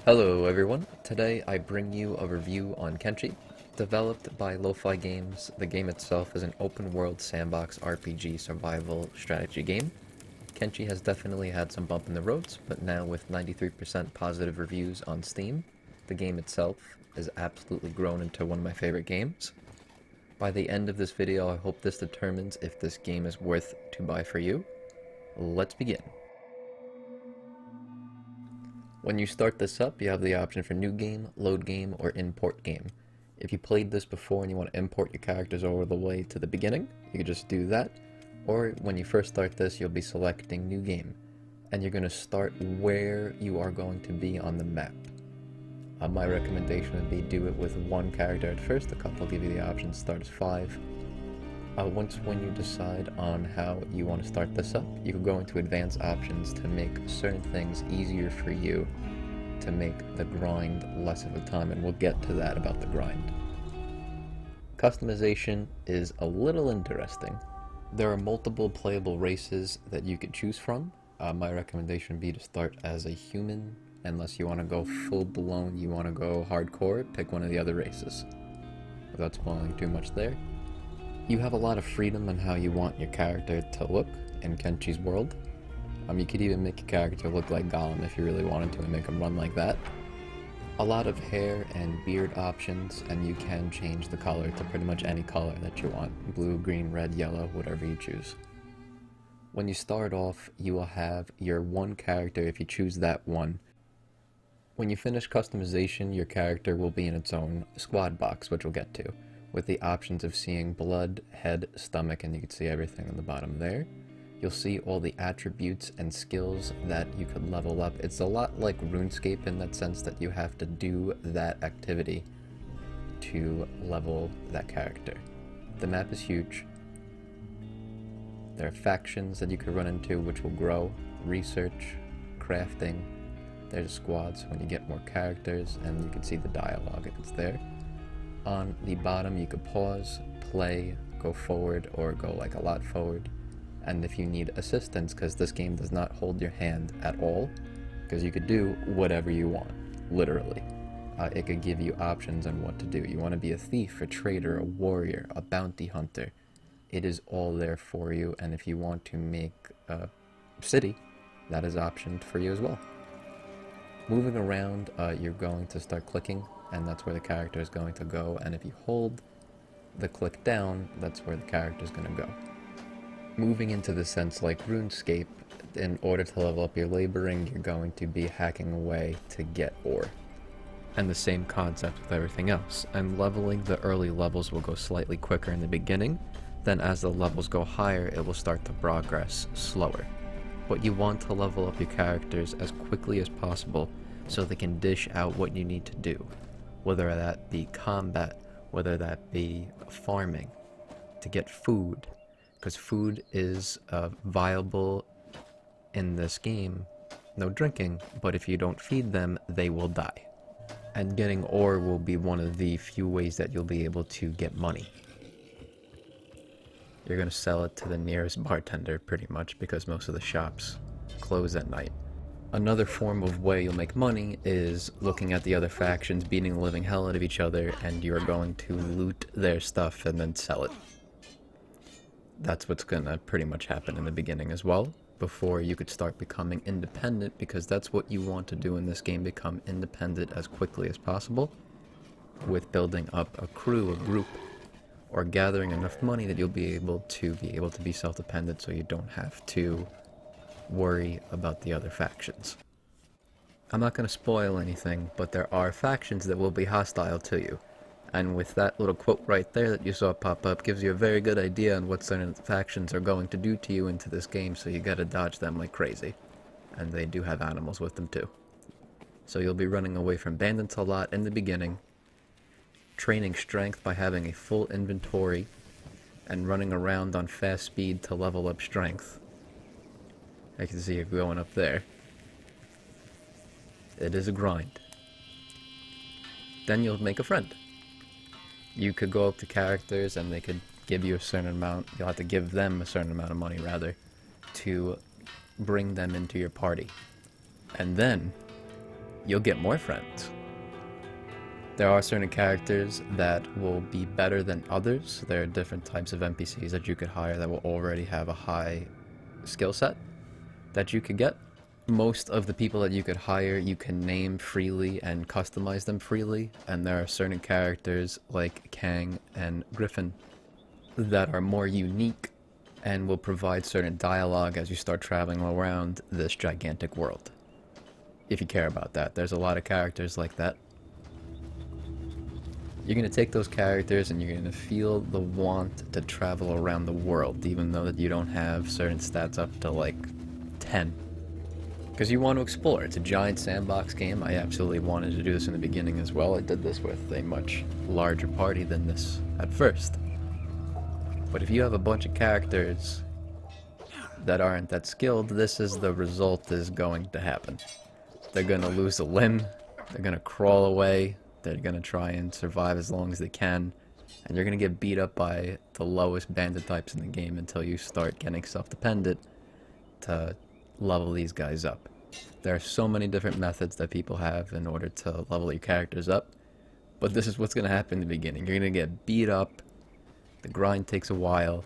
Hello everyone, today I bring you a review on Kenshi. Developed by Lo-Fi Games, the game itself is an open-world sandbox RPG survival strategy game. Kenshi has definitely had some bump in the roads, but now with 93% positive reviews on Steam, the game itself has absolutely grown into one of my favorite games. By the end of this video, I hope this determines if this game is worth to buy for you. Let's begin. When you start this up, you have the option for New Game, Load Game, or Import Game. If you played this before and you want to import your characters all the way to the beginning, you can just do that. Or when you first start this, you'll be selecting New Game, and you're going to start where you are going to be on the map. My recommendation would be do it with one character at first. A couple give you the option to start as 5. When you decide on how you want to start this up, you can go into advanced options to make certain things easier for you to make the grind less of a time, and we'll get to that about the grind. Customization is a little interesting. There are multiple playable races that you could choose from. My recommendation would be to start as a human, unless you want to go full-blown, you want to go hardcore, pick one of the other races. Without spoiling too much there. You have a lot of freedom on how you want your character to look in Kenshi's world. You could even make your character look like Gollum if you really wanted to and make him run like that. A lot of hair and beard options, and you can change the color to pretty much any color that you want. Blue, green, red, yellow, whatever you choose. When you start off, you will have your one character if you choose that one. When you finish customization, your character will be in its own squad box, which we'll get to, with the options of seeing blood, head, stomach, and you can see everything on the bottom there. You'll see all the attributes and skills that you could level up. It's a lot like RuneScape in that sense that you have to do that activity to level that character. The map is huge. There are factions that you could run into which will grow, research, crafting. There's squads when you get more characters, and you can see the dialogue if it's there. On the bottom you could pause, play, go forward, or go like a lot forward. And if you need assistance, because this game does not hold your hand at all, because you could do whatever you want, literally. It could give you options on what to do. You want to be a thief, a trader, a warrior, a bounty hunter. It is all there for you, and if you want to make a city, that is optioned for you as well. Moving around, you're going to start clicking, and that's where the character is going to go, and if you hold the click down, that's where the character is going to go. Moving into the sense like RuneScape, in order to level up your laboring, you're going to be hacking away to get ore. And the same concept with everything else, and leveling the early levels will go slightly quicker in the beginning, then as the levels go higher, it will start to progress slower. But you want to level up your characters as quickly as possible so they can dish out what you need to do. Whether that be combat, whether that be farming, to get food, because food is viable in this game. No drinking, but if you don't feed them, they will die. And getting ore will be one of the few ways that you'll be able to get money. You're going to sell it to the nearest bartender pretty much, because most of the shops close at night. Another form of way you'll make money is looking at the other factions beating the living hell out of each other, and you're going to loot their stuff and then sell it. That's what's gonna pretty much happen in the beginning as well, before you could start becoming independent, because that's what you want to do in this game, become independent as quickly as possible, with building up a crew, a group, or gathering enough money that you'll be able to be self-dependent, so you don't have to worry about the other factions. I'm not going to spoil anything, but there are factions that will be hostile to you. And with that little quote right there that you saw pop up, gives you a very good idea on what certain factions are going to do to you into this game, so you gotta dodge them like crazy. And they do have animals with them too. So you'll be running away from bandits a lot in the beginning, training strength by having a full inventory, and running around on fast speed to level up strength. I can see it going up there. It is a grind. Then you'll make a friend. You could go up to characters and they could give you a certain amount, you'll have to give them a certain amount of money rather, to bring them into your party. And then you'll get more friends. There are certain characters that will be better than others. There are different types of NPCs that you could hire that will already have a high skill set that you could get. Most of the people that you could hire, you can name freely and customize them freely, and there are certain characters like Kang and Griffin that are more unique and will provide certain dialogue as you start traveling around this gigantic world. If you care about that, there's a lot of characters like that. You're going to take those characters and you're going to feel the want to travel around the world, even though that you don't have certain stats up to like 10. Because you want to explore. It's a giant sandbox game. I absolutely wanted to do this in the beginning as well. I did this with a much larger party than this at first. But if you have a bunch of characters that aren't that skilled, this is the result is going to happen. They're going to lose a limb, they're going to crawl away, they're going to try and survive as long as they can, and you're going to get beat up by the lowest bandit types in the game until you start getting self-dependent to level these guys up. There are so many different methods that people have in order to level your characters up, but this is what's going to happen in the beginning. You're going to get beat up, the grind takes a while,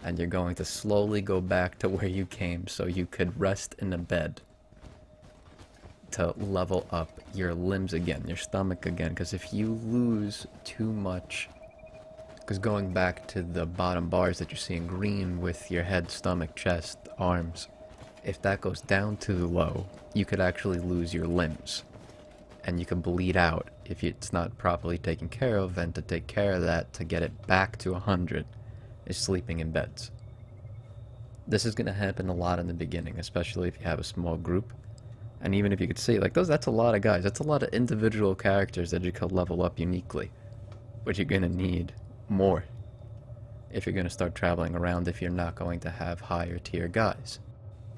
and you're going to slowly go back to where you came so you could rest in a bed to level up your limbs again, your stomach again, because if you lose too much, because going back to the bottom bars that you see in green with your head, stomach, chest, arms, if that goes down too low, you could actually lose your limbs, and you could bleed out if it's not properly taken care of, and to take care of that, to get it back to 100, is sleeping in beds. This is going to happen a lot in the beginning, especially if you have a small group. And even if you could see, like, that's a lot of guys. That's a lot of individual characters that you could level up uniquely. But you're going to need more if you're going to start traveling around, if you're not going to have higher tier guys.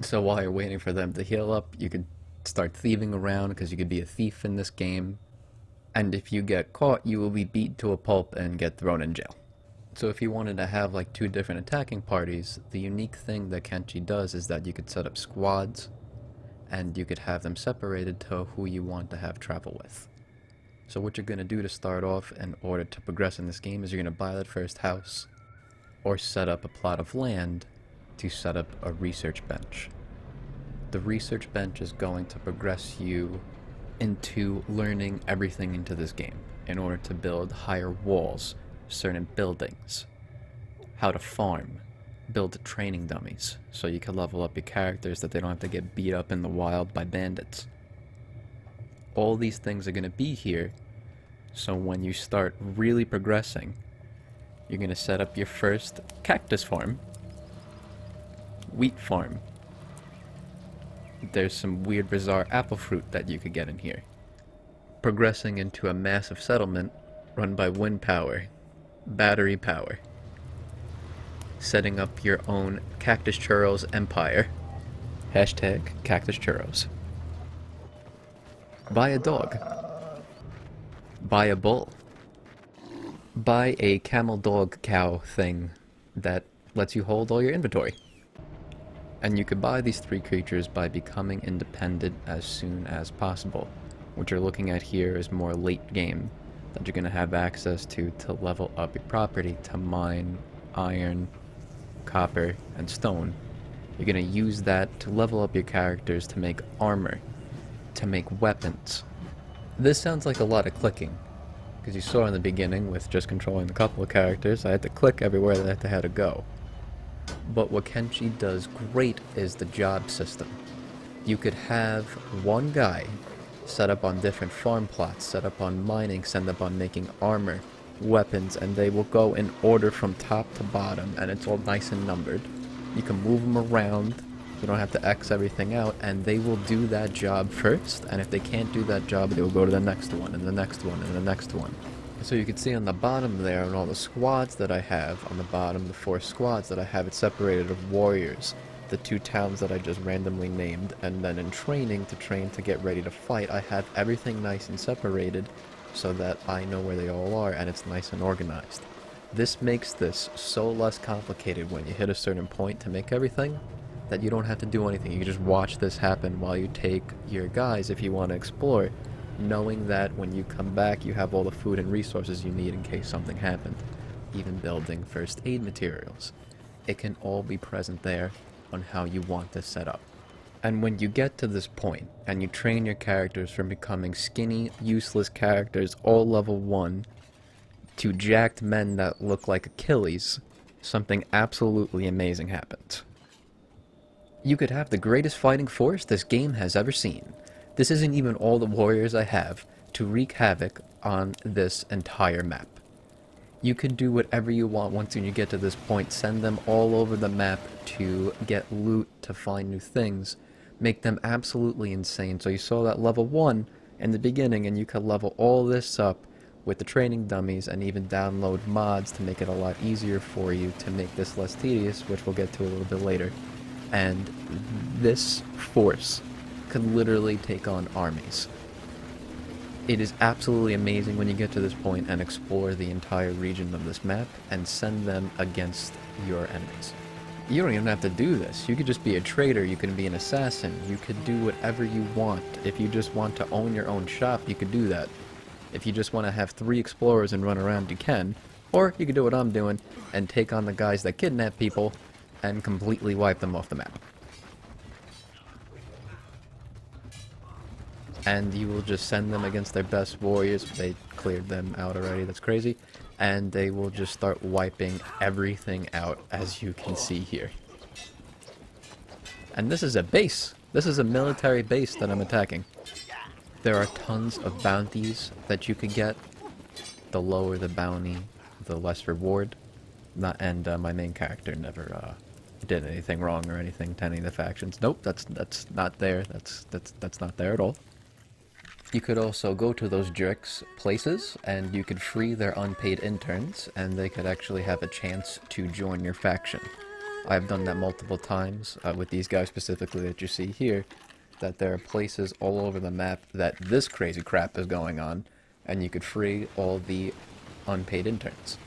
So while you're waiting for them to heal up, you could start thieving around, because you could be a thief in this game. And if you get caught, you will be beat to a pulp and get thrown in jail. So if you wanted to have like 2 different attacking parties, the unique thing that Kenshi does is that you could set up squads, and you could have them separated to who you want to have travel with. So what you're going to do to start off in order to progress in this game is you're going to buy that first house, or set up a plot of land to set up a research bench. The research bench is going to progress you into learning everything into this game in order to build higher walls, certain buildings, how to farm, build training dummies, so you can level up your characters that they don't have to get beat up in the wild by bandits. All these things are going to be here, so when you start really progressing, you're going to set up your first cactus farm, wheat farm. There's some weird bizarre apple fruit that you could get in here. Progressing into a massive settlement run by wind power, battery power. Setting up your own Cactus Churros empire. Hashtag Cactus Churros. Buy a dog. Buy a bull. Buy a camel dog cow thing that lets you hold all your inventory. And you could buy these 3 creatures by becoming independent as soon as possible. What you're looking at here is more late game that you're going to have access to level up your property, to mine iron, copper, and stone. You're going to use that to level up your characters, to make armor, to make weapons. This sounds like a lot of clicking, because you saw in the beginning with just controlling a couple of characters, I had to click everywhere that I had to go. But what Kenshi does great is the job system. You could have one guy set up on different farm plots, set up on mining, set up on making armor, weapons, and they will go in order from top to bottom, and it's all nice and numbered. You can move them around, you don't have to X everything out, and they will do that job first, and if they can't do that job, they will go to the next one, and the next one, and the next one. So you can see on the bottom there, on all the squads that I have, on the bottom, the 4 squads that I have, it's separated of warriors, the 2 towns that I just randomly named, and then in training, to train to get ready to fight, I have everything nice and separated, so that I know where they all are, and it's nice and organized. This makes this so less complicated when you hit a certain point to make everything, that you don't have to do anything. You can just watch this happen while you take your guys if you want to explore, knowing that when you come back you have all the food and resources you need in case something happened. Even building first aid materials. It can all be present there on how you want this set up. And when you get to this point, and you train your characters from becoming skinny, useless characters all level 1, to jacked men that look like Achilles, something absolutely amazing happens. You could have the greatest fighting force this game has ever seen. This isn't even all the warriors I have to wreak havoc on this entire map. You can do whatever you want once you get to this point, send them all over the map to get loot, to find new things, make them absolutely insane. So you saw that level 1 in the beginning, and you could level all this up with the training dummies and even download mods to make it a lot easier for you to make this less tedious, which we'll get to a little bit later. And this force could literally take on armies. It is absolutely amazing when you get to this point and explore the entire region of this map and send them against your enemies. You don't even have to do this. You could just be a trader, you can be an assassin, you could do whatever you want. If you just want to own your own shop, you could do that. If you just want to have 3 explorers and run around, you can. Or you could do what I'm doing and take on the guys that kidnap people and completely wipe them off the map. And you will just send them against their best warriors. They cleared them out already, that's crazy. And they will just start wiping everything out, as you can see here. And this is a base. This is a military base that I'm attacking. There are tons of bounties that you could get. The lower the bounty, the less reward. And my main character never did anything wrong or anything to any of the factions. Nope, that's not there. That's not there at all. You could also go to those jerks' places, and you could free their unpaid interns, and they could actually have a chance to join your faction. I've done that multiple times, with these guys specifically that you see here, that there are places all over the map that this crazy crap is going on, and you could free all the unpaid interns.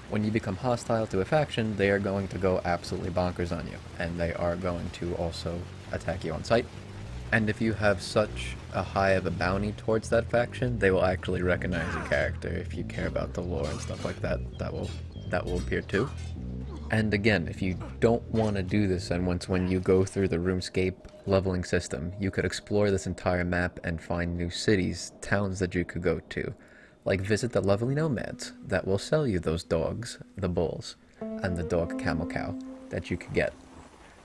When you become hostile to a faction, they are going to go absolutely bonkers on you, and they are going to also attack you on sight. And if you have such a high of a bounty towards that faction, they will actually recognize your character. If you care about the lore and stuff like that, that will appear too. And again, if you don't want to do this, and when you go through the RuneScape leveling system, you could explore this entire map and find new cities, towns that you could go to. Like visit the lovely nomads that will sell you those dogs, the bulls, and the dog camel cow that you could get.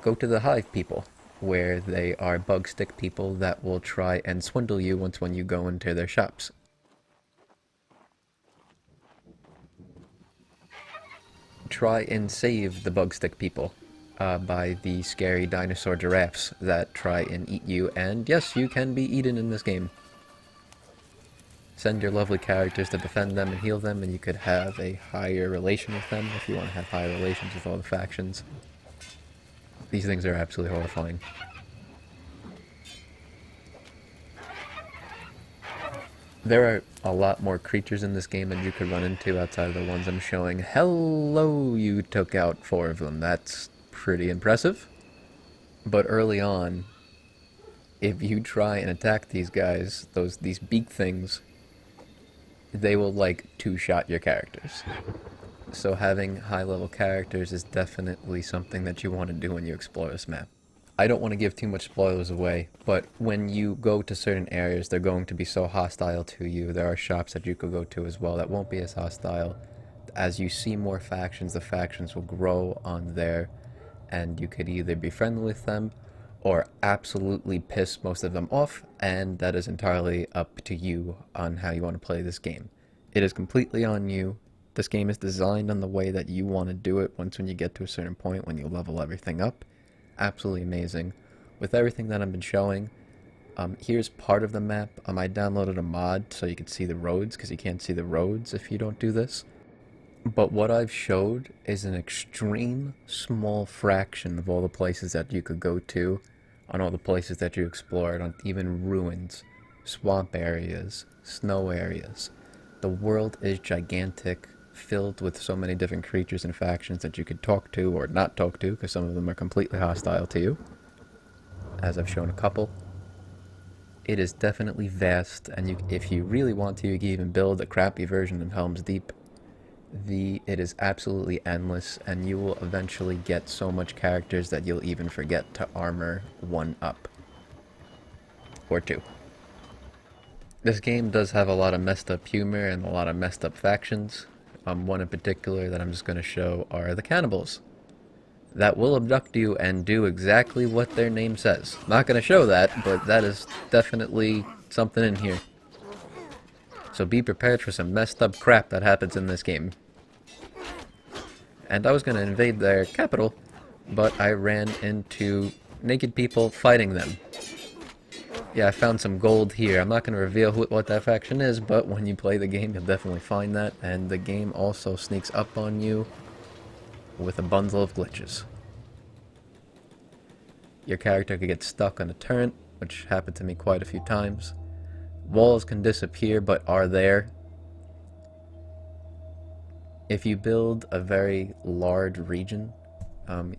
Go to the hive people, where they are bug stick people that will try and swindle you when you go into their shops. Try and save the bug stick people by the scary dinosaur giraffes that try and eat you, and yes, you can be eaten in this game. Send your lovely characters to defend them and heal them, and you could have a higher relation with them if you want to have higher relations with all the factions. These things are absolutely horrifying. There are a lot more creatures in this game than you could run into outside of the ones I'm showing. Hello, you took out 4 of them. That's pretty impressive. But early on, if you try and attack these guys, these beak things, they will like 2-shot your characters. So having high-level characters is definitely something that you want to do when you explore this map. I don't want to give too much spoilers away, but when you go to certain areas, they're going to be so hostile to you. There are shops that you could go to as well that won't be as hostile. As you see more factions, the factions will grow on there, and you could either be friendly with them or absolutely piss most of them off, and that is entirely up to you on how you want to play this game. It is completely on you. This game is designed on the way that you want to do it when you get to a certain point, when you level everything up. Absolutely amazing. With everything that I've been showing, here's part of the map. I downloaded a mod so you can see the roads, because you can't see the roads if you don't do this. But what I've showed is an extreme small fraction of all the places that you could go to, on all the places that you explored, on even ruins, swamp areas, snow areas. The world is gigantic, filled with so many different creatures and factions that you could talk to or not talk to, because some of them are completely hostile to you, as I've shown a couple. It is definitely vast, and if you really want to, you can even build a crappy version of Helm's Deep. It is absolutely endless, and you will eventually get so much characters that you'll even forget to armor one up. Or two. This game does have a lot of messed up humor and a lot of messed up factions. One in particular that I'm just going to show are the cannibals. That will abduct you and do exactly what their name says. Not going to show that, but that is definitely something in here. So be prepared for some messed up crap that happens in this game. And I was going to invade their capital, but I ran into naked people fighting them. Yeah, I found some gold here. I'm not going to reveal what that faction is, but when you play the game, you'll definitely find that. And the game also sneaks up on you with a bundle of glitches. Your character could get stuck on a turret, which happened to me quite a few times. Walls can disappear, but are there. If you build a very large region,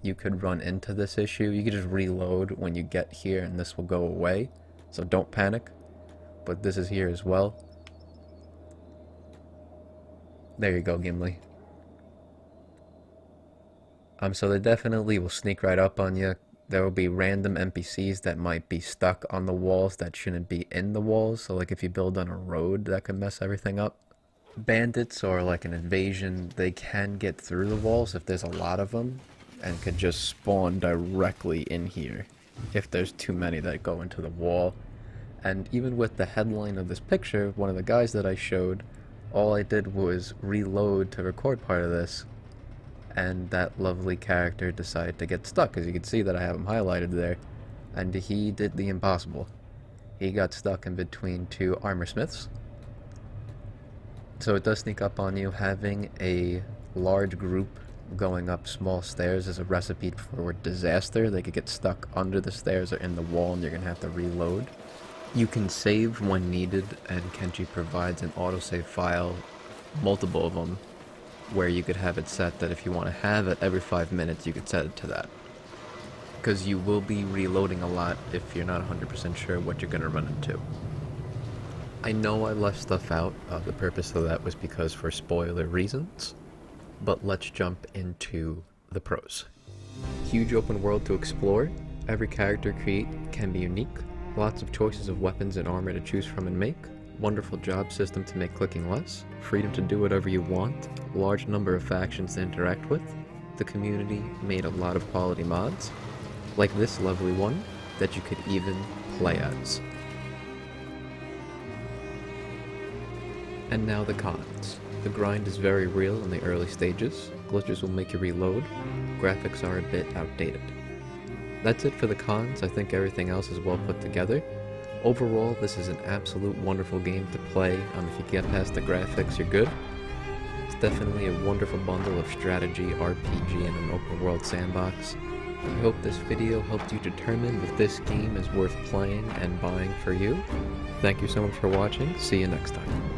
you could run into this issue. You could just reload when you get here, and this will go away. So don't panic. But this is here as well. There you go, Gimli. So they definitely will sneak right up on you. There will be random NPCs that might be stuck on the walls that shouldn't be in the walls. So like if you build on a road, that could mess everything up. Bandits or like an invasion, they can get through the walls if there's a lot of them, and could just spawn directly in here if there's too many that go into the wall. And even with the headline of this picture, one of the guys that I showed, all I did was reload to record part of this, and that lovely character decided to get stuck, as you can see that I have him highlighted there, and he did the impossible. He got stuck in between two armor smiths. So it does sneak up on you. Having a large group going up small stairs is a recipe for disaster. They could get stuck under the stairs or in the wall, and you're going to have to reload. You can save when needed, and Kenshi provides an autosave file, multiple of them, where you could have it set that if you want to have it every 5 minutes, you could set it to that. Because you will be reloading a lot if you're not 100% sure what you're going to run into. I know I left stuff out. The purpose of that was because for spoiler reasons. But let's jump into the pros. Huge open world to explore. Every character create can be unique. Lots of choices of weapons and armor to choose from and make. Wonderful job system to make clicking less. Freedom to do whatever you want. Large number of factions to interact with. The community made a lot of quality mods, like this lovely one that you could even play as. And now the cons. The grind is very real in the early stages. Glitches will make you reload. Graphics are a bit outdated. That's it for the cons. I think everything else is well put together. Overall, this is an absolute wonderful game to play. If you get past the graphics, you're good. It's definitely a wonderful bundle of strategy, RPG, and an open world sandbox. I hope this video helped you determine if this game is worth playing and buying for you. Thank you so much for watching. See you next time.